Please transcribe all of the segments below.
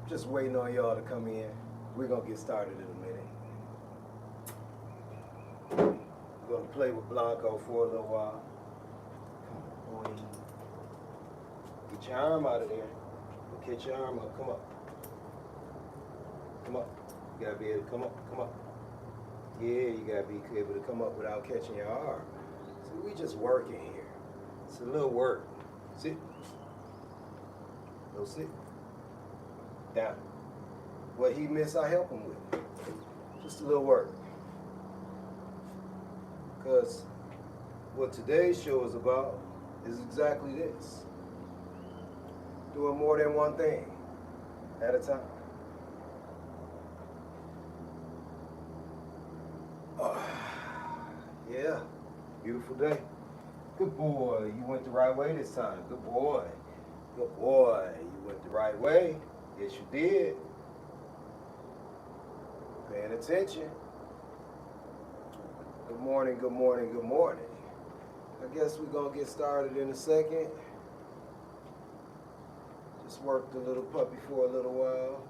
Just waiting on y'all to come in. We're gonna get started in a minute. We're gonna play with Blanco for a little while. Come on, boy. Get your arm out of there. Get your arm up. Come up. Come up. You gotta be able to come up. Come up. Yeah, you gotta be able to come up without catching your arm. See, we just working here. It's a little work. Sit. Go sit. Down. What he missed, I help him with. Just a little work. Because what today's show is about is exactly this. Doing more than one thing at a time. Yeah, beautiful day. Good boy, you went the right way this time. Good boy. Good boy, you went the right way. Yes, you did. Paying attention. Good morning, good morning, good morning. I guess we're going to get started in a second. Just worked the little puppy for a little while.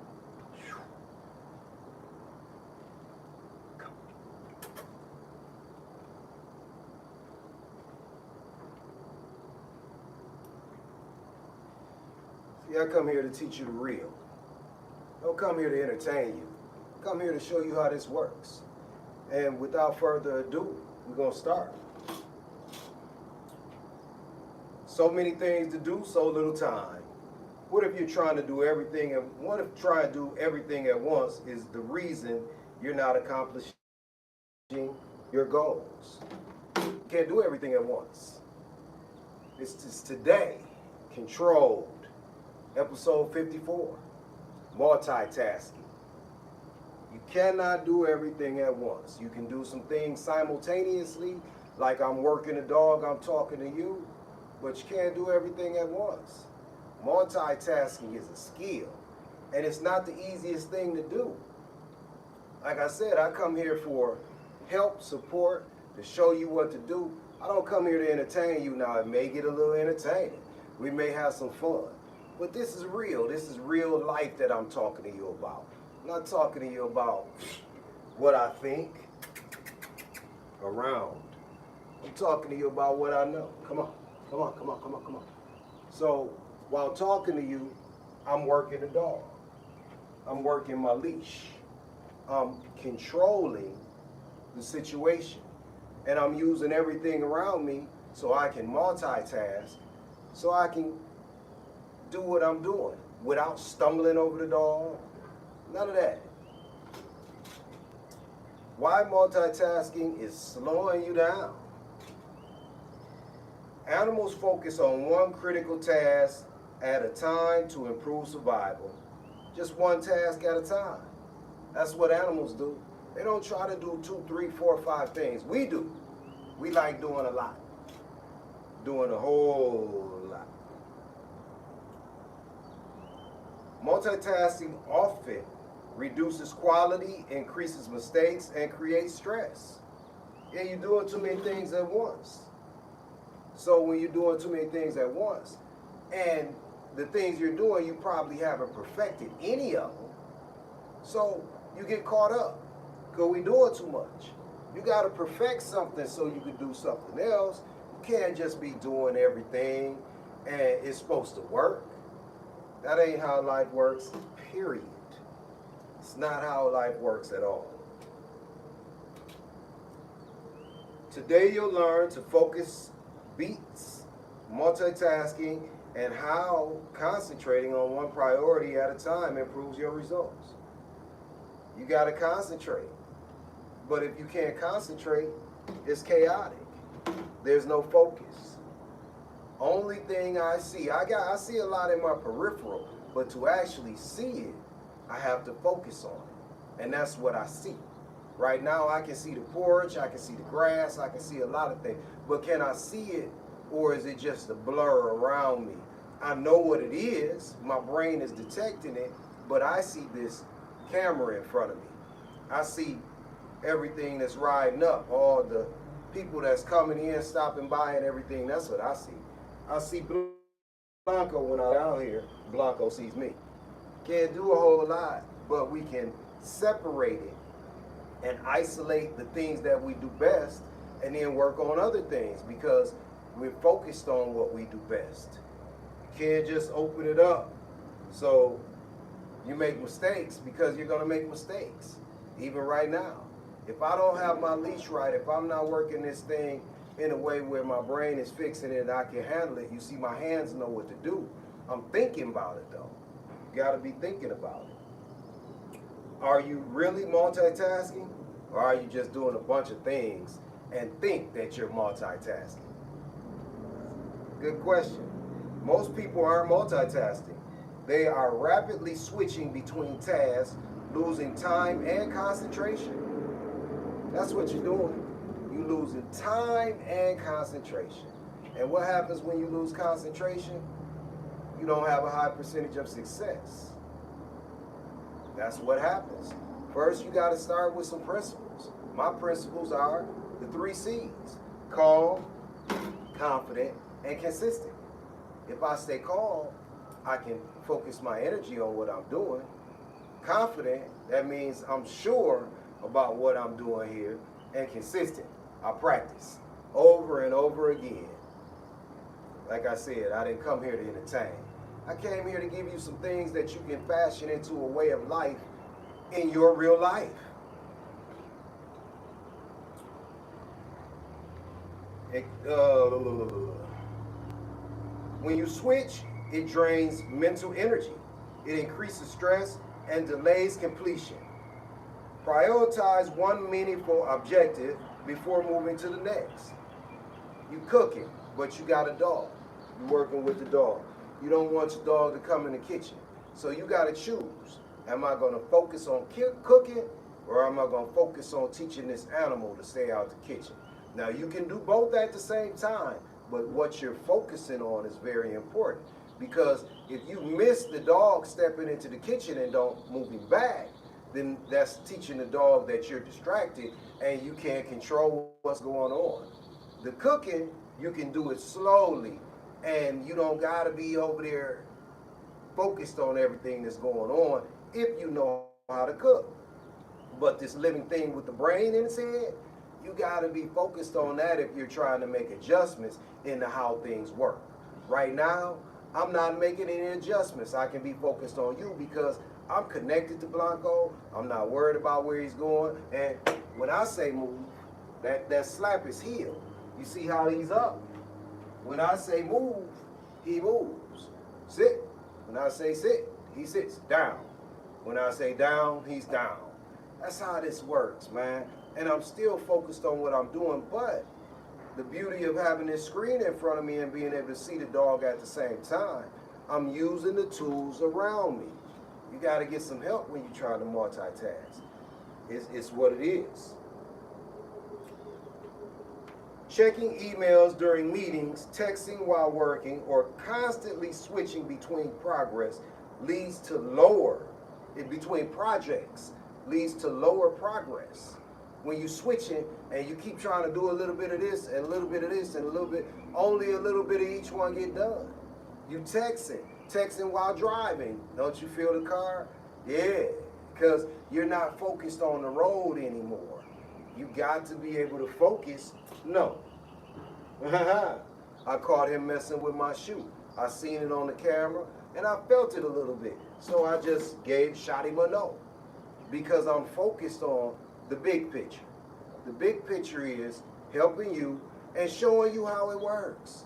See, I come here to teach you the real. Don't come here to entertain you. Come here to show you how this works. And without further ado, we're going to start. So many things to do, so little time. What if you're trying to do everything, and what if trying to do everything at once is the reason you're not accomplishing your goals? You can't do everything at once. This is today, controlled. Episode 54, multitasking. You cannot do everything at once. You can do some things simultaneously, like I'm working a dog, I'm talking to you, but you can't do everything at once. Multitasking is a skill, and it's not the easiest thing to do. Like I said, I come here for help, support, to show you what to do. I don't come here to entertain you. Now, it may get a little entertaining. We may have some fun. But this is real. This is real life that I'm talking to you about. I'm not talking to you about what I think around. I'm talking to you about what I know. Come on. Come on, come on, come on, come on. So while talking to you, I'm working the dog. I'm working my leash. I'm controlling the situation. And I'm using everything around me so I can multitask, so I can do what I'm doing without stumbling over the dog. None of that. Why multitasking is slowing you down. Animals focus on one critical task at a time to improve survival. Just one task at a time. That's what animals do. They don't try to do 2, 3, 4, 5 things. We do. We like doing a lot. Doing a whole lot. Multitasking often reduces quality, increases mistakes, and creates stress. Yeah, you're doing too many things at once. So when you're doing too many things at once, and the things you're doing, you probably haven't perfected any of them, so you get caught up because we're doing too much. You got to perfect something so you can do something else. You can't just be doing everything and it's supposed to work. That ain't how life works, period. It's not how life works at all. Today you'll learn to focus beats, multitasking, and how concentrating on one priority at a time improves your results. You got to concentrate. But if you can't concentrate, it's chaotic. There's no focus. Only thing I see, I see a lot in my peripheral, but to actually see it, I have to focus on it. And that's what I see. Right now I can see the porch, I can see the grass, I can see a lot of things. But can I see it, or is it just a blur around me? I know what it is, my brain is detecting it, but I see this camera in front of me. I see everything that's riding up, all the people that's coming in, stopping by and everything. That's what I see. I see Blanco when I'm down here. Blanco sees me. Can't do a whole lot, but we can separate it and isolate the things that we do best and then work on other things because we're focused on what we do best. You can't just open it up. So you make mistakes because you're going to make mistakes. Even right now. If I don't have my leash right, if I'm not working this thing in a way where my brain is fixing it and I can handle it, you see my hands know what to do. I'm thinking about it though. You got to be thinking about it. Are you really multitasking? Or are you just doing a bunch of things and think that you're multitasking? Good question. Most people aren't multitasking. They are rapidly switching between tasks, losing time and concentration. That's what you're doing. You're losing time and concentration. And what happens when you lose concentration? You don't have a high percentage of success. That's what happens. First, you got to start with some principles. My principles are the 3 C's: calm, confident, and consistent. If I stay calm, I can focus my energy on what I'm doing. Confident, that means I'm sure about what I'm doing here. And consistent, I practice over and over again. Like I said, I didn't come here to entertain. I came here to give you some things that you can fashion into a way of life in your real life. When you switch, it drains mental energy. It increases stress and delays completion. Prioritize one meaningful objective before moving to the next. You cooking, but you got a dog. You're working with the dog. You don't want your dog to come in the kitchen. So you got to choose. Am I going to focus on cooking, or am I going to focus on teaching this animal to stay out the kitchen? Now, you can do both at the same time, but what you're focusing on is very important. Because if you miss the dog stepping into the kitchen and don't move him back, then that's teaching the dog that you're distracted and you can't control what's going on. The cooking, you can do it slowly, and you don't got to be over there focused on everything that's going on if you know how to cook. But this living thing with the brain in its head, you got to be focused on that if you're trying to make adjustments into how things work. Right now, I'm not making any adjustments. I can be focused on you because I'm connected to Blanco. I'm not worried about where he's going. And when I say move, that slap his heel. You see how he's up. When I say move, he moves. Sit. When I say sit, he sits down. When I say down, he's down. That's how this works, man. And I'm still focused on what I'm doing, but the beauty of having this screen in front of me and being able to see the dog at the same time, I'm using the tools around me. You got to get some help when you're trying to multitask. It's what it is. Checking emails during meetings, texting while working, or constantly switching between progress leads to between projects leads to lower progress. When you're switching and you keep trying to do a little bit of this and a little bit of this and a little bit, only a little bit of each one get done. You texting while driving. Don't you feel the car? Yeah, because you're not focused on the road anymore. You got to be able to focus. No. I caught him messing with my shoe. I seen it on the camera and I felt it a little bit. So I just shot him a no. Because I'm focused on the big picture. The big picture is helping you and showing you how it works.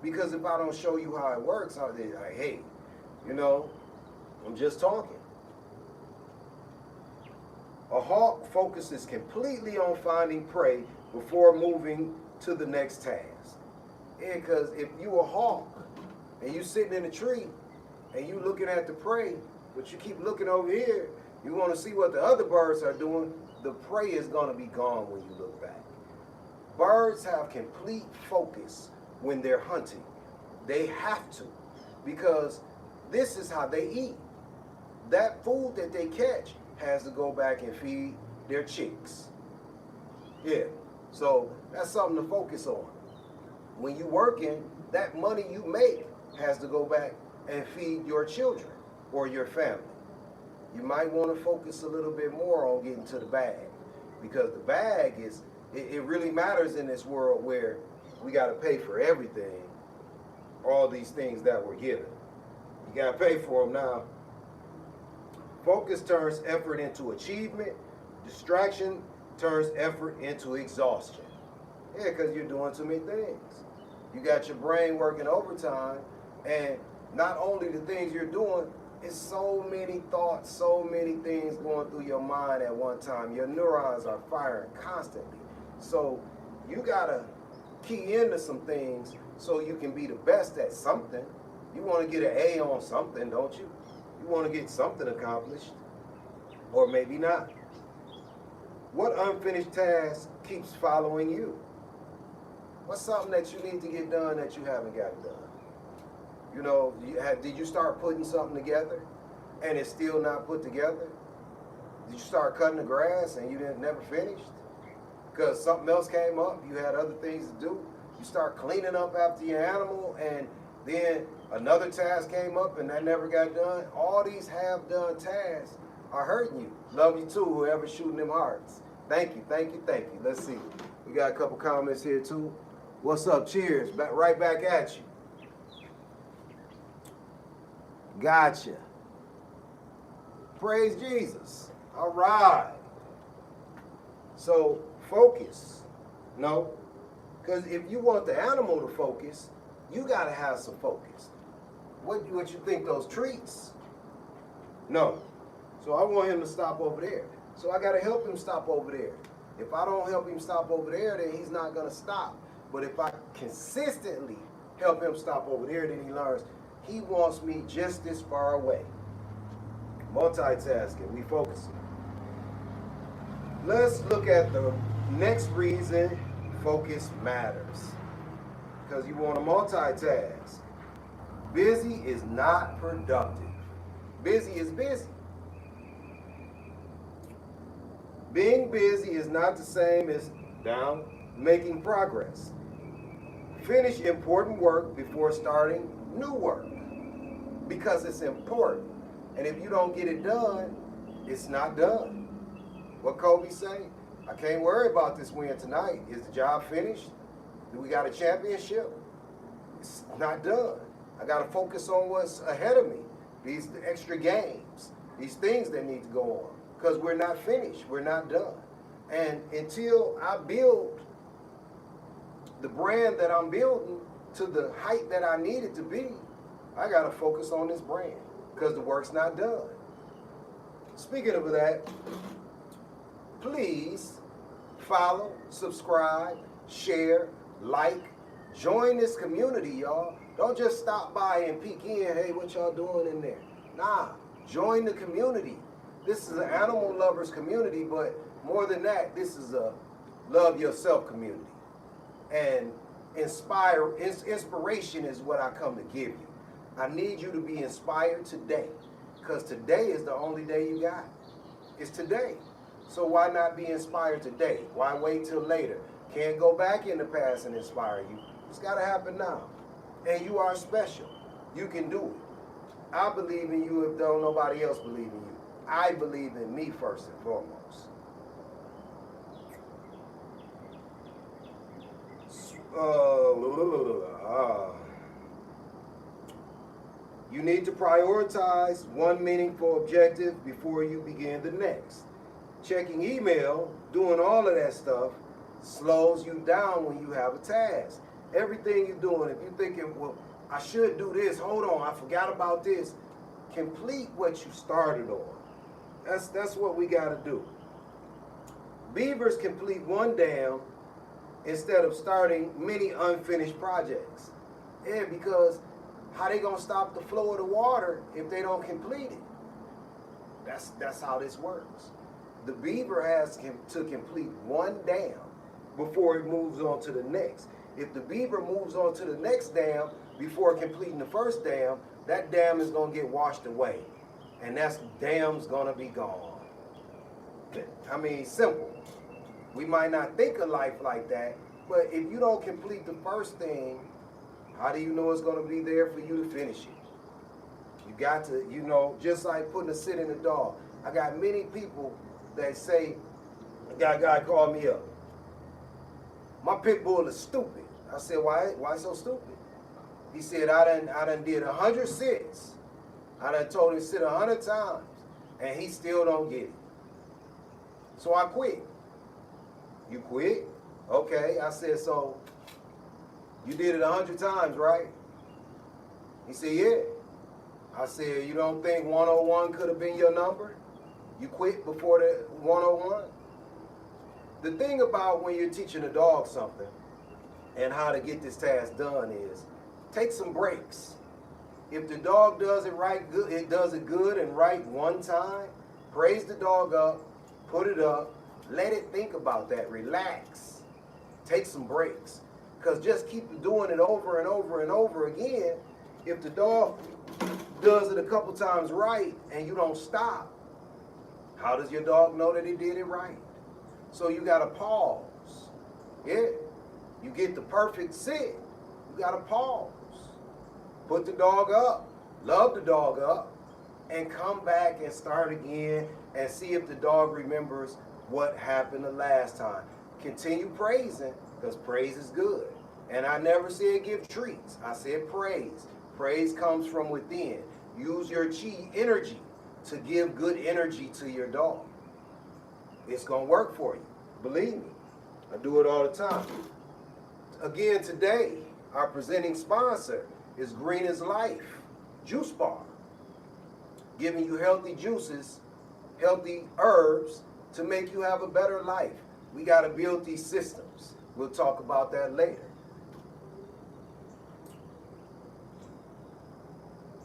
Because if I don't show you how it works, I'll be like, hey, I'm just talking. A hawk focuses completely on finding prey before moving to the next task. Yeah, because if you a hawk and you sitting in a tree and you looking at the prey, but you keep looking over here, you want to see what the other birds are doing, the prey is going to be gone when you look back. Birds have complete focus when they're hunting. They have to, because this is how they eat. That food that they catch has to go back and feed their chicks. Yeah, so that's something to focus on. When you're working, that money you make has to go back and feed your children. or your family. You might want to focus a little bit more on getting to the bag, because the bag is, it really matters in this world where we got to pay for everything, all these things that we're given. You got to pay for them now. Focus turns effort into achievement. Distraction turns effort into exhaustion. Yeah, because you're doing too many things. You got your brain working overtime, and not only the things you're doing, it's so many thoughts, so many things going through your mind at one time. Your neurons are firing constantly. So you got to key into some things so you can be the best at something. You want to get an A on something, don't you? You want to get something accomplished, or maybe not. What unfinished task keeps following you? What's something that you need to get done that you haven't gotten done? You know, did you start putting something together and it's still not put together? Did you start cutting the grass and you never finished? Because something else came up, you had other things to do. You start cleaning up after your animal, and then another task came up and that never got done. All these have-done tasks are hurting you. Love you too, whoever's shooting them hearts. Thank you, thank you, thank you. Let's see. We got a couple comments here too. What's up? Cheers. Right back at you. Gotcha. Praise Jesus. All right. So focus. No. Because if you want the animal to focus, you got to have some focus. What you think, those treats? No. So I want him to stop over there. So I got to help him stop over there. If I don't help him stop over there, then he's not going to stop. But if I consistently help him stop over there, then he learns he wants me just this far away. Multitasking, we focusing. Let's look at the next reason focus matters. Because you want to multitask. Busy is not productive. Busy is busy. Being busy is not the same as making progress. Finish important work before starting new work, because it's important. And if you don't get it done, it's not done. What Kobe say? I can't worry about this win tonight. Is the job finished? Do we got a championship? It's not done. I got to focus on what's ahead of me. These extra games, these things that need to go on, because we're not finished. We're not done. And until I build the brand that I'm building to the height that I need it to be, I got to focus on this brand, because the work's not done. Speaking of that, please follow, subscribe, share, like, join this community, y'all. Don't just stop by and peek in, hey, what y'all doing in there? Nah, join the community. This is an animal lovers community, but more than that, this is a love yourself community. And inspiration is what I come to give you. I need you to be inspired today, because today is the only day you got. It's today. So why not be inspired today? Why wait till later? Can't go back in the past and inspire you. It's got to happen now. And you are special. You can do it. I believe in you if don't nobody else believe in you. I believe in me first and foremost. You need to prioritize one meaningful objective before you begin the next. Checking email, doing all of that stuff, slows you down when you have a task. Everything you're doing, if you're thinking, well, I should do this, hold on, I forgot about this, complete what you started on. That's what we got to do. Beavers complete one dam instead of starting many unfinished projects. Yeah, because how they gonna stop the flow of the water if they don't complete it? That's how this works. The beaver has to complete one dam before it moves on to the next. If the beaver moves on to the next dam before completing the first dam, that dam is gonna get washed away, and that dam's gonna be gone. I mean, simple. We might not think of life like that, but if you don't complete the first thing, how do you know it's going to be there for you to finish it? You got to, just like putting a sit in a dog. I got many people that say, a guy called me up. My pit bull is stupid. I said, why so stupid? He said, I done did 100 sits. I done told him to sit 100 times, and he still don't get it. So I quit. You quit? Okay. I said, so you did it 100 times, right? He said, yeah. I said, you don't think 101 could have been your number? You quit before the 101? The thing about when you're teaching a dog something and how to get this task done is take some breaks. If the dog does it right, good, it does it good and right one time, praise the dog up, put it up, let it think about that, relax, take some breaks. Because just keep doing it over and over and over again, if the dog does it a couple times right and you don't stop, how does your dog know that he did it right? So you got to pause. Yeah. You get the perfect sit, you got to pause. Put the dog up, love the dog up, and come back and start again and see if the dog remembers what happened the last time. Continue praising, because praise is good. And I never said give treats. I said praise. Praise comes from within. Use your chi energy to give good energy to your dog. It's going to work for you. Believe me. I do it all the time. Again, today, our presenting sponsor is Green is Life Juice Bar. Giving you healthy juices, healthy herbs to make you have a better life. We got to build these systems. We'll talk about that later.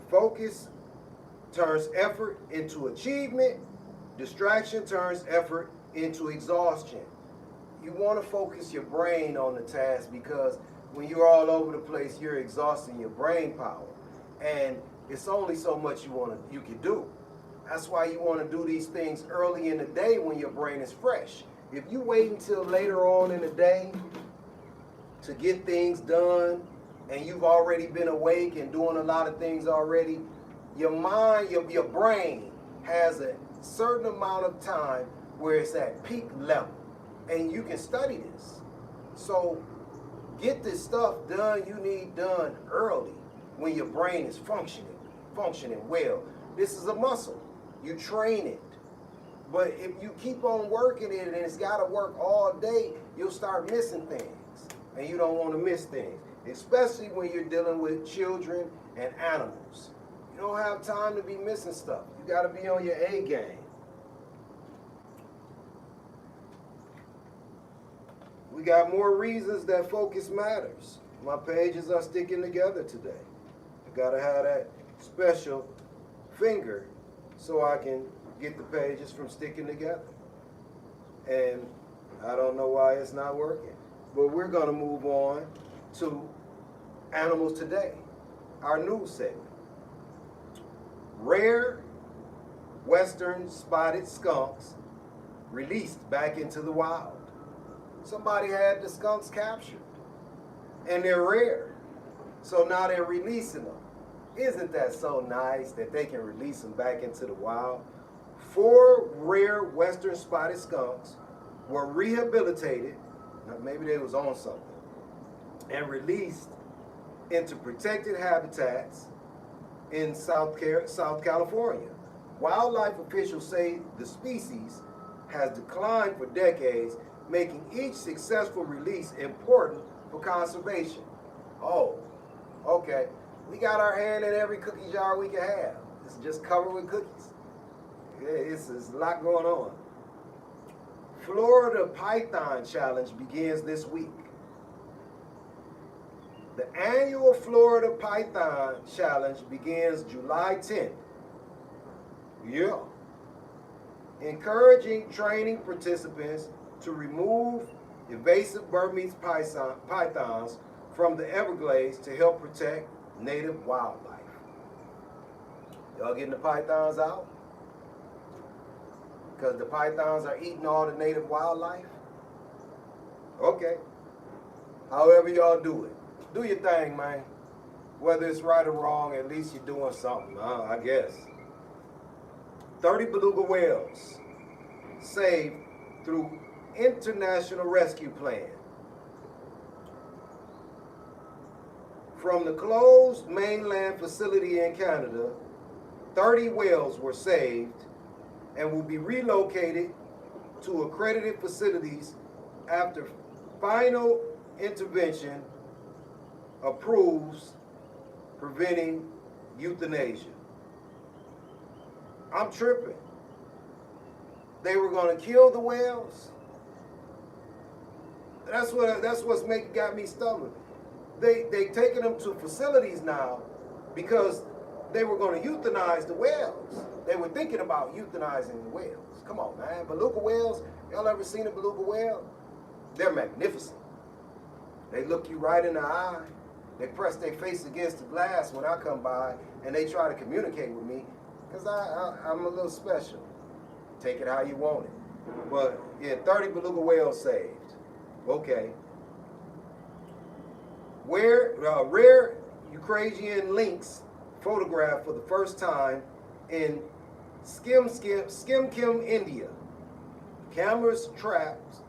Focus turns effort into achievement. Distraction turns effort into exhaustion. You want to focus your brain on the task, because when you're all over the place, you're exhausting your brain power. And it's only so much you can do. That's why you want to do these things early in the day when your brain is fresh. If you wait until later on in the day to get things done, and you've already been awake and doing a lot of things already, your mind, your brain has a certain amount of time where it's at peak level. And you can study this. So get this stuff done you need done early when your brain is functioning well. This is a muscle. You train it. But if you keep on working it and it's got to work all day, you'll start missing things. And you don't want to miss things, especially when you're dealing with children and animals. You don't have time to be missing stuff. You got to be on your A game. We got more reasons that focus matters. My pages are sticking together today. I got to have that special finger so I can get the pages from sticking together. And I don't know why it's not working. But we're going to move on to Animals Today, our news segment. Rare western spotted skunks released back into the wild. Somebody had the skunks captured, and they're rare. So now they're releasing them. Isn't that so nice that they can release them back into the wild? 4 rare western spotted skunks were rehabilitated, maybe they was on something, and released into protected habitats in South California. Wildlife officials say the species has declined for decades, making each successful release important for conservation. Oh, okay. We got our hand in every cookie jar we can have. It's just covered with cookies. Yeah, it's a lot going on. Florida Python Challenge begins this week. The annual Florida Python Challenge begins July 10th. Yeah. Encouraging training participants to remove invasive Burmese pythons from the Everglades to help protect native wildlife. Y'all getting the pythons out? Because the pythons are eating all the native wildlife? Okay. However y'all do it. Do your thing, man. Whether it's right or wrong, at least you're doing something, I guess. 30 beluga whales saved through international rescue plan. From the closed mainland facility in Canada, 30 whales were saved and will be relocated to accredited facilities after final intervention approves preventing euthanasia. I'm tripping. They were going to kill the whales? That's what's got me stumbling. They taking them to facilities now because they were going to euthanize the whales. They were thinking about euthanizing the whales. Come on, man. Beluga whales, y'all ever seen a beluga whale? They're magnificent. They look you right in the eye. They press their face against the glass when I come by, and they try to communicate with me because I'm a little special. Take it how you want it. But yeah, 30 beluga whales saved. Okay. Rare Ukrainian lynx photographed for the first time in Skimkim, India. Cameras traps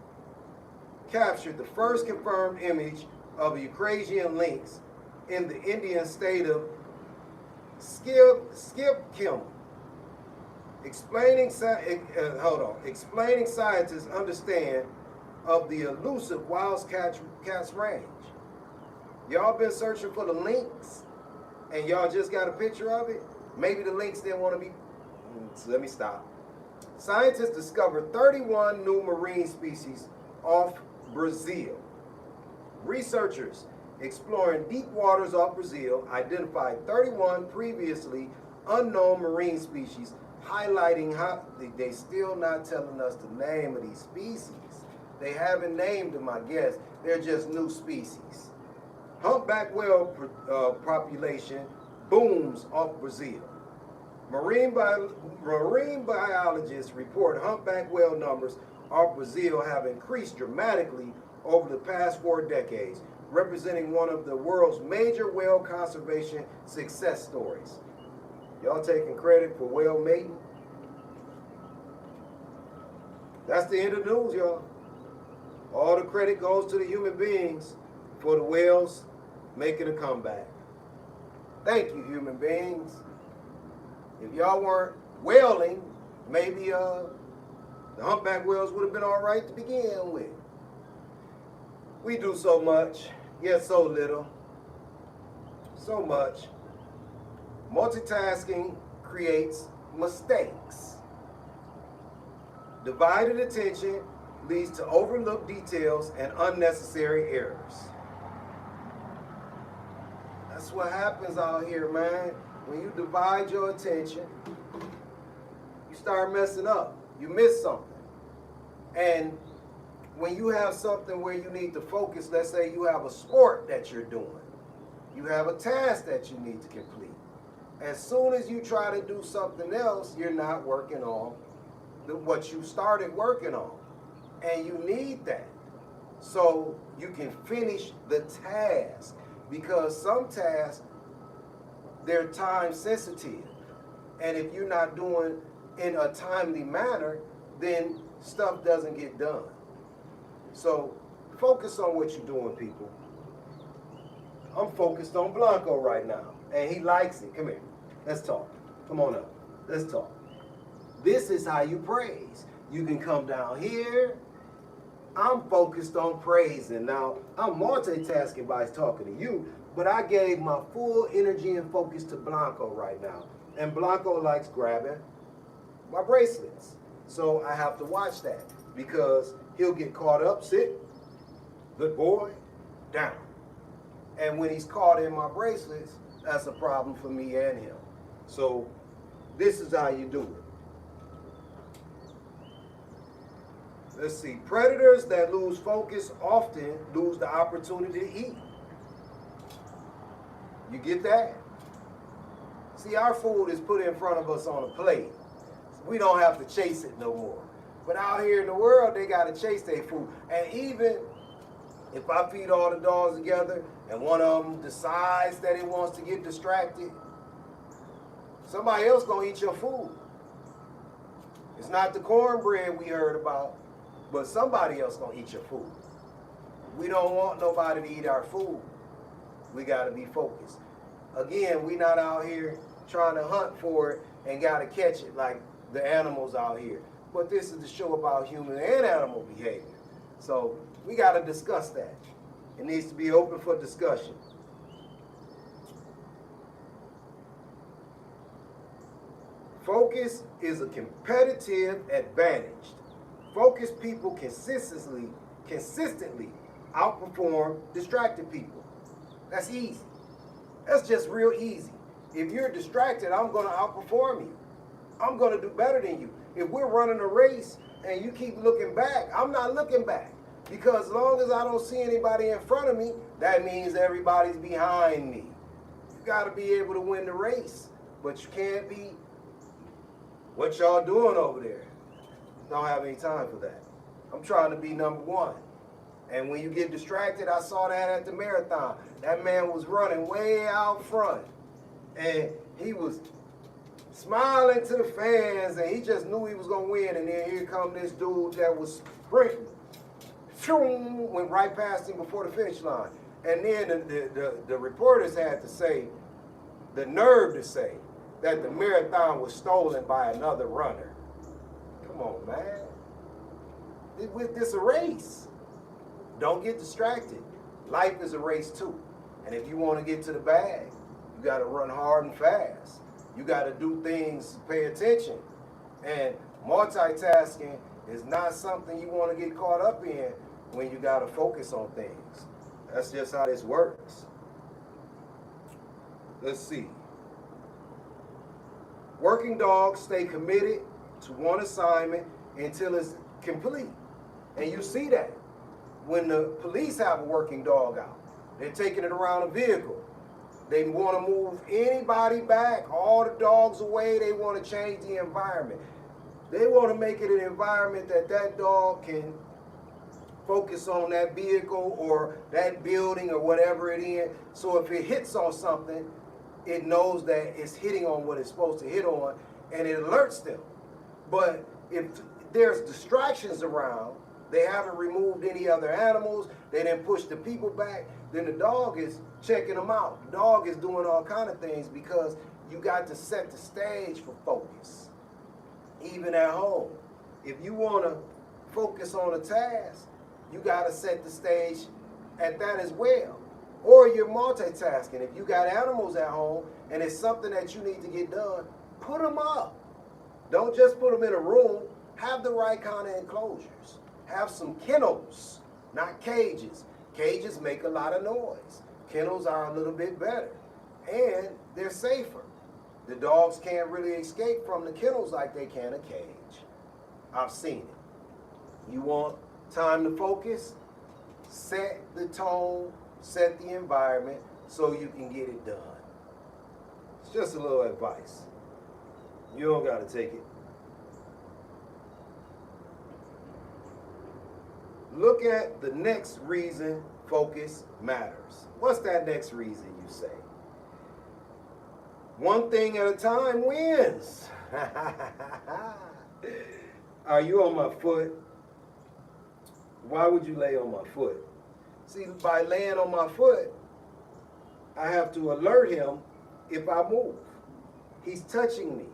captured the first confirmed image of a Ukrainian lynx in the Indian state of Skimkim. Explaining scientists understand of the elusive wild cat's range. Y'all been searching for the lynx and y'all just got a picture of it? Maybe the lynx didn't want to be. So let me stop. Scientists discovered 31 new marine species off Brazil. Researchers exploring deep waters off Brazil identified 31 previously unknown marine species, highlighting how they still not telling us the name of these species. They haven't named them, I guess. They're just new species. Humpback whale population booms off Brazil. Marine biologists report humpback whale numbers off Brazil have increased dramatically over the past 4 decades, representing one of the world's major whale conservation success stories. Y'all taking credit for whale mating? That's the end of the news, y'all. All the credit goes to the human beings for the whales making a comeback. Thank you, human beings. If y'all weren't whaling, maybe the humpback whales would have been all right to begin with. We do so much, yet so little. So much. Multitasking creates mistakes. Divided attention leads to overlooked details and unnecessary errors. That's what happens out here, man. When you divide your attention, you start messing up. You miss something. And when you have something where you need to focus, let's say you have a sport that you're doing. You have a task that you need to complete. As soon as you try to do something else, you're not working on what you started working on. And you need that so you can finish the task. Because some tasks, they're time sensitive. And if you're not doing in a timely manner, then stuff doesn't get done. So focus on what you're doing, people. I'm focused on Blanco right now, and he likes it. Come here. Let's talk. Come on up. Let's talk. This is how you praise. You can come down here. I'm focused on praising. Now, I'm multitasking by talking to you, but I gave my full energy and focus to Blanco right now. And Blanco likes grabbing my bracelets. So I have to watch that because he'll get caught up. Sit. Good boy. Down. And when he's caught in my bracelets, that's a problem for me and him. So this is how you do it. Let's see. Predators that lose focus often lose the opportunity to eat. You get that? See, our food is put in front of us on a plate. We don't have to chase it no more. But out here in the world, they got to chase their food. And even If I feed all the dogs together and one of them decides that it wants to get distracted, somebody else gonna eat your food. It's not the cornbread we heard about, but somebody else gonna eat your food. We don't want nobody to eat our food. We gotta be focused. Again, we not out here trying to hunt for it and gotta catch it like the animals out here. But this is the show about human and animal behavior. So we gotta discuss that. It needs to be open for discussion. Focus is a competitive advantage. Focused people consistently outperform distracted people. That's easy. That's just real easy. If you're distracted, I'm going to outperform you. I'm going to do better than you. If we're running a race and you keep looking back, I'm not looking back. Because as long as I don't see anybody in front of me, that means everybody's behind me. You got to be able to win the race. But you can't be, what y'all doing over there? Don't have any time for that. I'm trying to be number one. And when you get distracted, I saw that at the marathon. That man was running way out front. And he was smiling to the fans, and he just knew he was going to win. And then here come this dude that was sprinting. Went right past him before the finish line. And then the reporters had to say, the nerve to say, that the marathon was stolen by another runner. Come on, man. This is a race. Don't get distracted. Life is a race too. And if you want to get to the bag, you got to run hard and fast. You got to do things, pay attention. And multitasking is not something you want to get caught up in when you got to focus on things. That's just how this works. Let's see. Working dogs stay committed to one assignment until it's complete. And you see that when the police have a working dog out. They're taking it around a vehicle. They want to move anybody back, all the dogs away. They want to change the environment. They want to make it an environment that that dog can focus on that vehicle or that building or whatever it is. So if it hits on something, it knows that it's hitting on what it's supposed to hit on, and it alerts them. But if there's distractions around, they haven't removed any other animals, they didn't push the people back, then the dog is checking them out. The dog is doing all kind of things because you got to set the stage for focus. Even at home, if you want to focus on a task, you got to set the stage at that as well. Or you're multitasking. If you got animals at home and it's something that you need to get done, put them up. Don't just put them in a room. Have the right kind of enclosures. Have some kennels, not cages. Cages make a lot of noise. Kennels are a little bit better. And they're safer. The dogs can't really escape from the kennels like they can a cage. I've seen it. You want time to focus? Set the tone, set the environment so you can get it done. It's just a little advice. You don't got to take it. Look at the next reason focus matters. What's that next reason you say? One thing at a time wins. Are you on my foot? Why would you lay on my foot? See, by laying on my foot, I have to alert him if I move. He's touching me.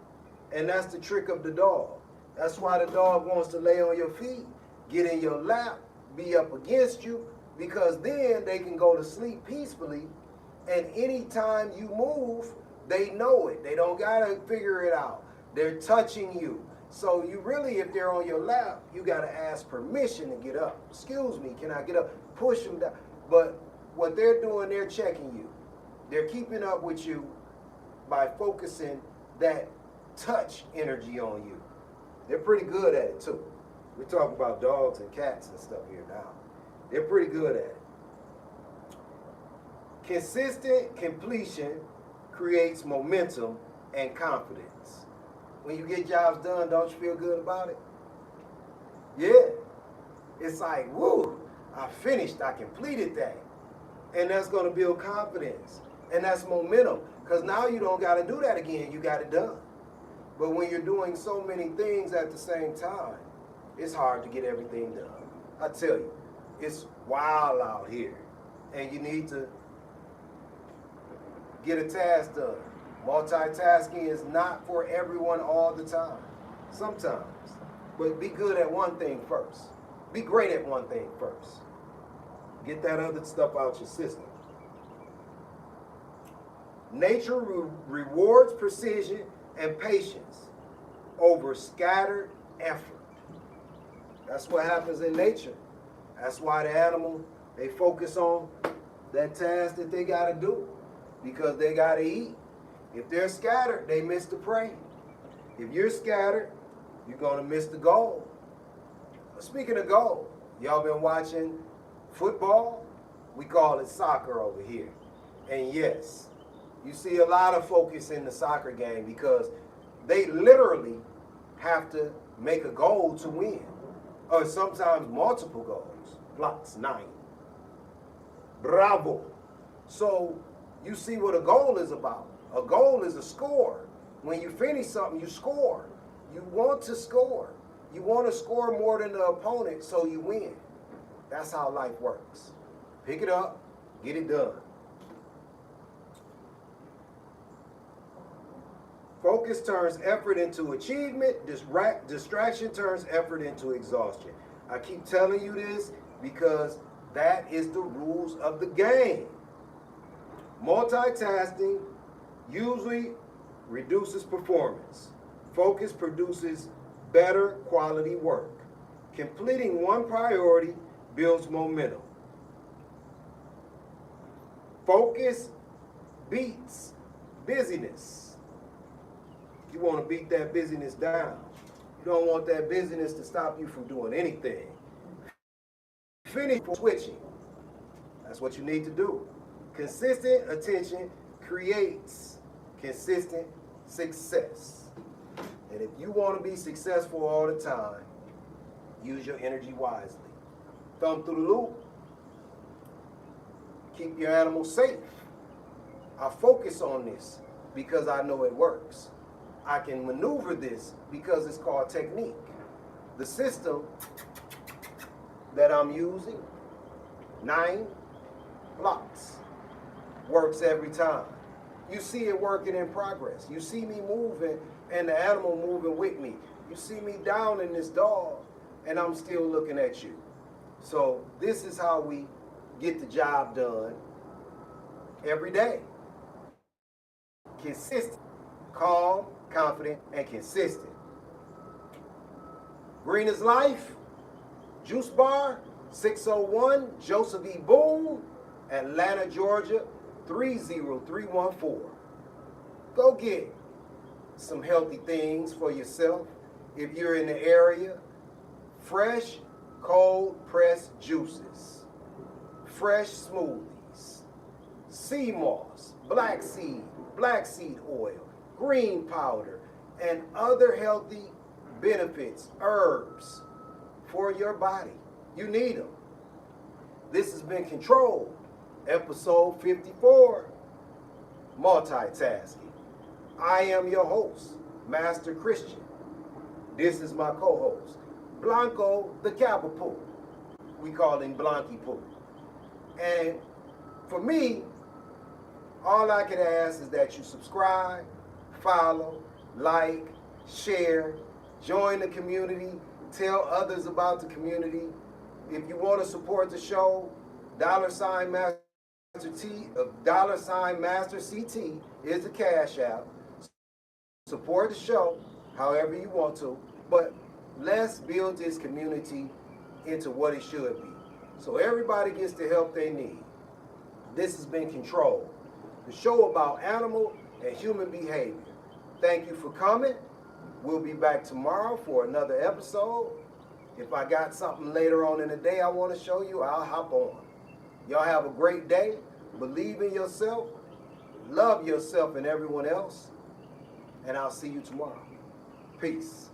And that's the trick of the dog. That's why the dog wants to lay on your feet, get in your lap, be up against you, because then they can go to sleep peacefully. And anytime you move, they know it. They don't got to figure it out. They're touching you. So you really, if they're on your lap, you got to ask permission to get up. Excuse me, can I get up? Push them down. But what they're doing, they're checking you. They're keeping up with you by focusing that touch energy on you. They're pretty good at it too. We're talking about dogs and cats and stuff here now. They're pretty good at it. Consistent completion creates momentum and confidence. When you get jobs done, don't you feel good about it? Yeah. It's like, woo, I finished, I completed that. And that's going to build confidence. And that's momentum. Because now you don't got to do that again. You got it done. But when you're doing so many things at the same time, it's hard to get everything done. I tell you, it's wild out here. And you need to get a task done. Multitasking is not for everyone all the time. Sometimes. But be good at one thing first. Be great at one thing first. Get that other stuff out your system. Nature rewards precision and patience over scattered effort. That's what happens in nature. That's why the animal, they focus on that task that they got to do because they got to eat. If they're scattered, they miss the prey. If you're scattered, you're going to miss the goal. Speaking of goal, y'all been watching football? We call it soccer over here. And yes, you see a lot of focus in the soccer game because they literally have to make a goal to win. Or sometimes multiple goals. Blocks 9. Bravo. So you see what a goal is about. A goal is a score. When you finish something, you score. You want to score. You want to score more than the opponent so you win. That's how life works. Pick it up, get it done. Focus turns effort into achievement. Distraction turns effort into exhaustion. I keep telling you this because that is the rules of the game. Multitasking usually reduces performance. Focus produces better quality work. Completing one priority builds momentum. Focus beats busyness. You want to beat that busyness down. You don't want that busyness to stop you from doing anything. Finish switching. That's what you need to do. Consistent attention creates consistent success. And if you want to be successful all the time, use your energy wisely. Thumb through the loop. Keep your animals safe. I focus on this because I know it works. I can maneuver this because it's called technique. The system that I'm using, 9 blocks, works every time. You see it working in progress. You see me moving and the animal moving with me. You see me down in this dog and I'm still looking at you. So this is how we get the job done every day. Consistent, calm, confident, and consistent. Green is Life, Juice Bar, 601 Joseph E. Boone, Atlanta, Georgia, 30314. Go get some healthy things for yourself. If you're in the area, fresh, cold pressed juices, fresh smoothies, sea moss, black seed oil, green powder, and other healthy benefits, herbs for your body. You need them. This has been Control, episode 54, Multitasking. I am your host, Master Christian. This is my co-host, Blanco the Capital. We call him Blanky Poo. And for me, all I can ask is that you subscribe, follow, like, share, join the community, tell others about the community. If you want to support the show, $Master CT is the Cash App. Support the show however you want to, but let's build this community into what it should be. So everybody gets the help they need. This has been Control, the show about animal and human behavior. Thank you for coming. We'll be back tomorrow for another episode. If I got something later on in the day I want to show you, I'll hop on. Y'all have a great day. Believe in yourself. Love yourself and everyone else. And I'll see you tomorrow. Peace.